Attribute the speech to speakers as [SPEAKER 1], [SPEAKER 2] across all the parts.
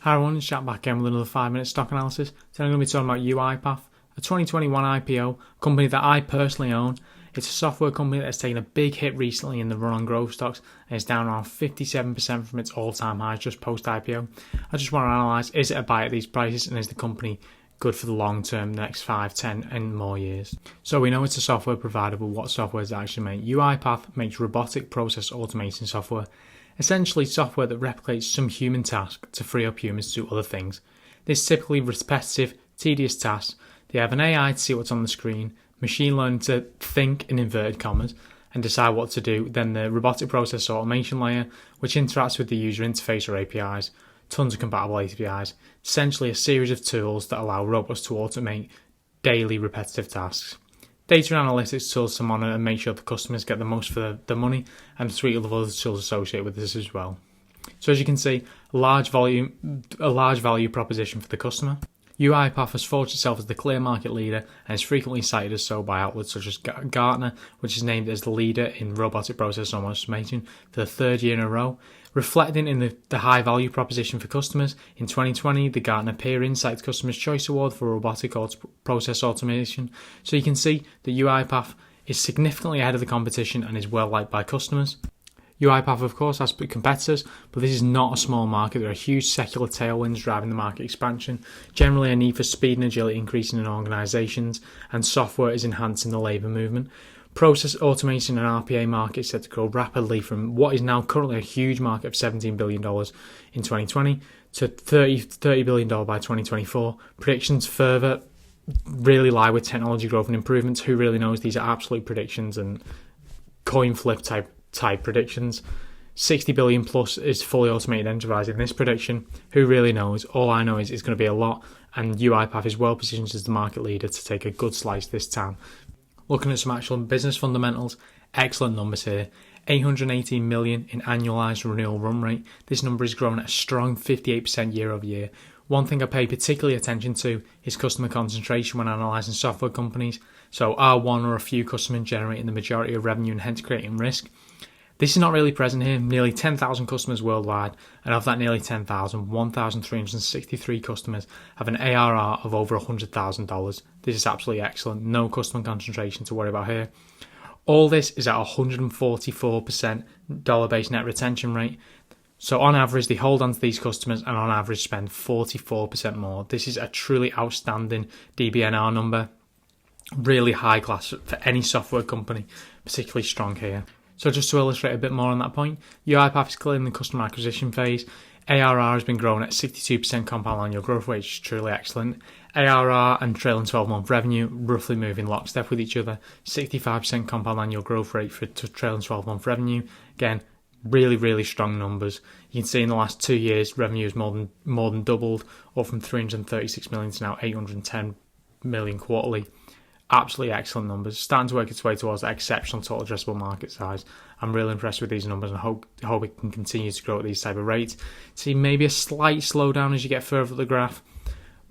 [SPEAKER 1] Hi everyone, it's Jack back again with another 5-minute stock analysis. Today I'm going to be talking about UiPath, a 2021 IPO, a company that I personally own. It's a software company that has taken a big hit recently in the run on growth stocks and is down around 57% from its all-time highs just post-IPO. I just want to analyse, is it a buy at these prices and is the company good for the long term, the next 5, 10 and more years? So we know it's a software provider, but what software does it actually make? UiPath makes robotic process automation software. Essentially software that replicates some human task to free up humans to do other things. This typically repetitive, tedious tasks. They have an AI to see what's on the screen, machine learning to think in inverted commas and decide what to do, then the robotic process automation layer, which interacts with the user interface or APIs, tons of compatible APIs, essentially a series of tools that allow robots to automate daily repetitive tasks. Data analytics tools to monitor and make sure the customers get the most for their money, and a suite of other tools associated with this as well. So as you can see, a large value proposition for the customer. UiPath has forged itself as the clear market leader and is frequently cited as so by outlets such as Gartner, which is named as the leader in robotic process automation for the third year in a row. Reflecting in the high value proposition for customers, in 2020, the Gartner Peer Insights Customer's Choice Award for robotic process automation. So you can see that UiPath is significantly ahead of the competition and is well liked by customers. UiPath, of course, has competitors, but this is not a small market. There are huge secular tailwinds driving the market expansion. Generally, a need for speed and agility increasing in organisations, and software is enhancing the labour movement. Process automation and RPA market is set to grow rapidly from what is now currently a huge market of $17 billion in 2020 to $30 billion by 2024. Predictions further really lie with technology growth and improvements. Who really knows? These are absolute predictions and coin flip type predictions. 60 billion plus is fully automated enterprise in this prediction. Who really knows? All I know is it's going to be a lot, and UiPath is well positioned as the market leader to take a good slice this time. Looking at some actual business fundamentals, excellent numbers here. 818 million in annualized renewal run rate. This number is growing at a strong 58% year over year. One thing I pay particularly attention to is customer concentration when analysing software companies. So are one or a few customers generating the majority of revenue and hence creating risk? This is not really present here. Nearly 10,000 customers worldwide, and of that nearly 10,000, 1,363 customers have an ARR of over $100,000. This is absolutely excellent. No customer concentration to worry about here. All this is at 144% dollar-based net retention rate. So on average, they hold on to these customers and on average spend 44% more. This is a truly outstanding DBNR number. Really high class for any software company, particularly strong here. So just to illustrate a bit more on that point, UiPath is clearly in the customer acquisition phase. ARR has been growing at 62% compound annual growth rate, which is truly excellent. ARR and trailing 12-month revenue roughly move in lockstep with each other. 65% compound annual growth rate for trailing 12-month revenue. Again, really, really strong numbers. You can see in the last 2 years, revenue has more than doubled, up from 336 million to now 810 million quarterly. Absolutely excellent numbers, starting to work its way towards that exceptional total addressable market size. I'm really impressed with these numbers and hope it can continue to grow at these type of rates. See maybe a slight slowdown as you get further up the graph,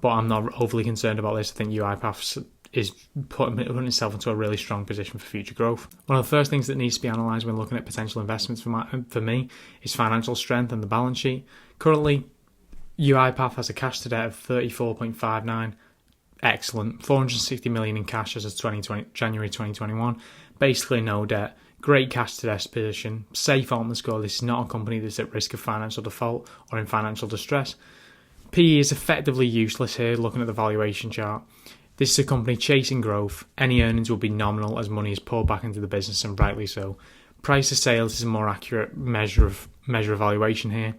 [SPEAKER 1] but I'm not overly concerned about this. I think UiPath is putting itself into a really strong position for future growth. One of the first things that needs to be analysed when looking at potential investments for me is financial strength and the balance sheet. Currently, UiPath has a cash to debt of 34.59. Excellent. 460 million in cash as of January 2021. Basically no debt. Great cash to debt position. Safe underscore. This is not a company that's at risk of financial default or in financial distress. PE is effectively useless here, looking at the valuation chart. This is a company chasing growth. Any earnings will be nominal as money is poured back into the business, and rightly so. Price to sales is a more accurate measure of valuation here.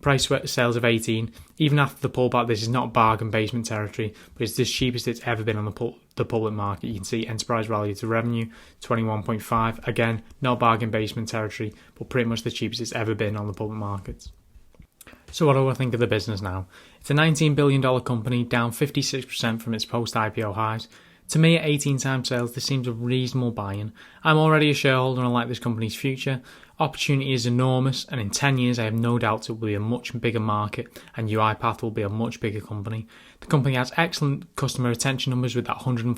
[SPEAKER 1] Price sales of 18. Even after the pullback, this is not bargain basement territory, but it's the cheapest it's ever been on the public market. You can see enterprise value to revenue, 21.5. Again, not bargain basement territory, but pretty much the cheapest it's ever been on the public markets. So what do I think of the business now? It's a $19 billion company, down 56% from its post-IPO highs. To me, at 18 times sales, this seems a reasonable buy-in. I'm already a shareholder and I like this company's future. Opportunity is enormous, and in 10 years I have no doubt it will be a much bigger market and UiPath will be a much bigger company. The company has excellent customer retention numbers with that 144%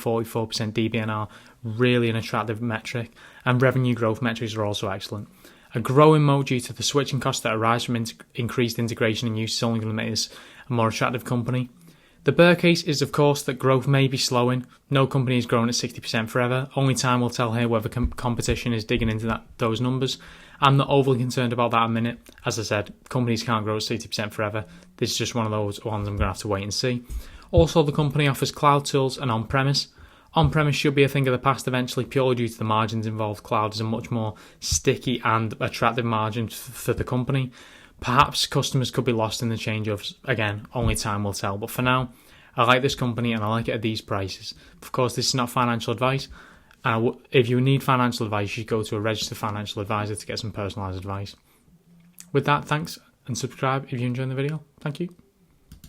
[SPEAKER 1] DBNR, really an attractive metric, and revenue growth metrics are also excellent. A growing moat due to the switching costs that arise from increased integration and use is only going to make this a more attractive company. The bear case is, of course, that growth may be slowing. No company is growing at 60% forever. Only time will tell here whether competition is digging into those numbers. I'm not overly concerned about that a minute. As I said, companies can't grow at 60% forever. This is just one of those ones I'm going to have to wait and see. Also, the company offers cloud tools and on-premise. On-premise should be a thing of the past eventually, purely due to the margins involved. Cloud is a much more sticky and attractive margin for the company. Perhaps customers could be lost in the changeovers. Again, only time will tell. But for now, I like this company and I like it at these prices. Of course, this is not financial advice. If you need financial advice, you should go to a registered financial advisor to get some personalised advice. With that, thanks and subscribe if you enjoyed the video. Thank you.